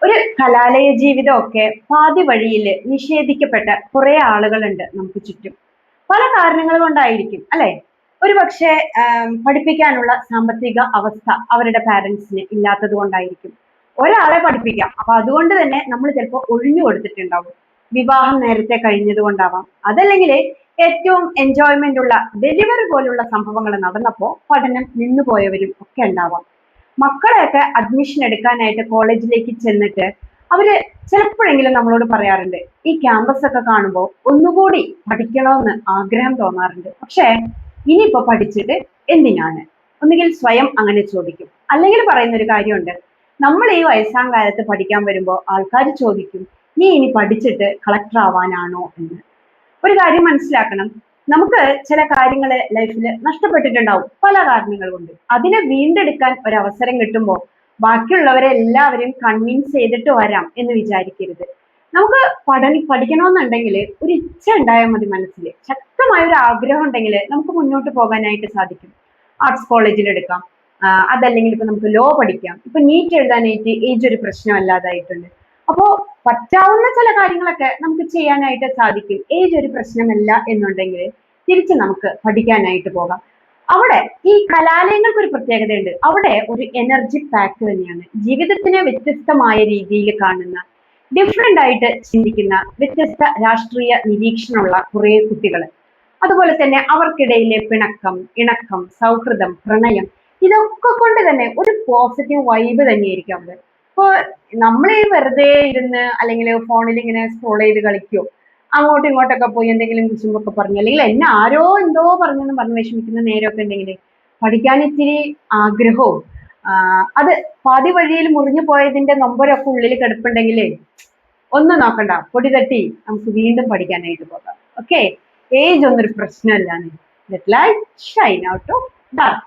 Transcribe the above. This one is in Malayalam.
ഒരു കലാലയ ജീവിതമൊക്കെ പാതി വഴിയിൽ നിഷേധിക്കപ്പെട്ട കുറെ ആളുകളുണ്ട് നമുക്ക് ചുറ്റും. പല കാരണങ്ങൾ കൊണ്ടായിരിക്കും അല്ലെ? ഒരു പക്ഷേ പഠിപ്പിക്കാനുള്ള സാമ്പത്തിക അവസ്ഥ അവരുടെ പാരന്റ്സിന് ഇല്ലാത്തത് കൊണ്ടായിരിക്കും. ഒരാളെ പഠിപ്പിക്കാം, അപ്പൊ അതുകൊണ്ട് തന്നെ നമ്മൾ ചിലപ്പോൾ ഒഴിഞ്ഞു കൊടുത്തിട്ടുണ്ടാവും. വിവാഹം നേരത്തെ കഴിഞ്ഞത് കൊണ്ടാവാം, അതല്ലെങ്കിൽ ഏറ്റവും എൻജോയ്മെന്റ് ഉള്ള ഡെലിവറി പോലുള്ള സംഭവങ്ങൾ നടന്നപ്പോൾ പഠനം നിന്നുപോയവരും ഒക്കെ ഉണ്ടാവാം. മക്കളെയൊക്കെ അഡ്മിഷൻ എടുക്കാനായിട്ട് കോളേജിലേക്ക് ചെന്നിട്ട് അവര് ചിലപ്പോഴെങ്കിലും നമ്മളോട് പറയാറുണ്ട്, ഈ ക്യാമ്പസ് ഒക്കെ കാണുമ്പോൾ ഒന്നുകൂടി പഠിക്കണമെന്ന് ആഗ്രഹം തോന്നാറുണ്ട്. പക്ഷേ ഇനിയിപ്പോ പഠിച്ചിട്ട് എന്തിനാണ്? ഒന്നുകിൽ സ്വയം അങ്ങനെ ചോദിക്കും, അല്ലെങ്കിൽ പറയുന്ന ഒരു കാര്യമുണ്ട്, നമ്മൾ ഈ വയസ്സാം കാലത്ത് പഠിക്കാൻ വരുമ്പോൾ ആൾക്കാർ ചോദിക്കും, നീ ഇനി പഠിച്ചിട്ട് കളക്ടർ ആവാനാണോ എന്ന്. ഒരു കാര്യം മനസ്സിലാക്കണം, നമുക്ക് ചില കാര്യങ്ങൾ ലൈഫിൽ നഷ്ടപ്പെട്ടിട്ടുണ്ടാവും പല കാരണങ്ങൾ കൊണ്ട്. അതിനെ വീണ്ടെടുക്കാൻ ഒരു അവസരം കിട്ടുമ്പോൾ ബാക്കിയുള്ളവരെ എല്ലാവരെയും കൺവിൻസ് ചെയ്തിട്ട് വരാം എന്ന് വിചാരിക്കരുത്. നമുക്ക് പഠിക്കണമെന്നുണ്ടെങ്കിൽ ഒരു ഇച്ഛ ഉണ്ടായാൽ മതി, മനസ്സിൽ ശക്തമായ ഒരു ആഗ്രഹം ഉണ്ടെങ്കിൽ നമുക്ക് മുന്നോട്ട് പോകാനായിട്ട് സാധിക്കും. ആർട്സ് കോളേജിൽ എടുക്കാം, അതല്ലെങ്കിൽ ഇപ്പൊ നമുക്ക് ലോ പഠിക്കാം. ഇപ്പൊ നീറ്റ് എഴുതാനായിട്ട് ഏജ് ഒരു പ്രശ്നമല്ലാതായിട്ടുണ്ട്. അപ്പോ പറ്റാവുന്ന ചില കാര്യങ്ങളൊക്കെ നമുക്ക് ചെയ്യാനായിട്ട് സാധിക്കും. ഏജ് ഒരു പ്രശ്നമല്ല എന്നുണ്ടെങ്കിൽ തിരിച്ച് നമുക്ക് പഠിക്കാനായിട്ട് പോകാം. അവിടെ ഈ കലാലയങ്ങൾക്ക് ഒരു പ്രത്യേകതയുണ്ട്. അവിടെ ഒരു എനർജി പാക്ക് തന്നെയാണ്. ജീവിതത്തിനെ വ്യത്യസ്തമായ രീതിയിൽ കാണുന്ന, ഡിഫറെന്റ് ആയിട്ട് ചിന്തിക്കുന്ന, വ്യത്യസ്ത രാഷ്ട്രീയ നിരീക്ഷണമുള്ള കുറെ കുട്ടികൾ. അതുപോലെ തന്നെ അവർക്കിടയിലെ പിണക്കം, ഇണക്കം, സൗഹൃദം, പ്രണയം, ഇതൊക്കെ കൊണ്ട് തന്നെ ഒരു പോസിറ്റീവ് വൈബ് തന്നെയായിരിക്കും അവിടെ. ഇപ്പൊ നമ്മൾ ഈ വെറുതെ ഇരുന്ന് അല്ലെങ്കിൽ ഫോണിൽ ഇങ്ങനെ സ്ക്രോൾ ചെയ്ത് കളിക്കോ, അങ്ങോട്ടും ഇങ്ങോട്ടൊക്കെ പോയി എന്തെങ്കിലും കുശുമ്പൊക്കെ പറഞ്ഞു, അല്ലെങ്കിൽ എന്നെ ആരോ എന്തോ പറഞ്ഞെന്ന് പറഞ്ഞ് വിഷമിക്കുന്ന നേരമൊക്കെ ഉണ്ടെങ്കിൽ പഠിക്കാൻ ഇത്തിരി ആഗ്രഹവും അത് പാതി വഴിയിൽ മുറിഞ്ഞു പോയതിന്റെ നൊമ്പരൊക്കെ ഉള്ളിൽ കിടപ്പുണ്ടെങ്കിൽ ഒന്നും നോക്കണ്ട, പൊടി തട്ടി നമുക്ക് വീണ്ടും പഠിക്കാനായിട്ട് പോകാം. ഓക്കെ, ഏജ് ഒന്നൊരു പ്രശ്നമല്ലാണ്. Let light shine out of dark.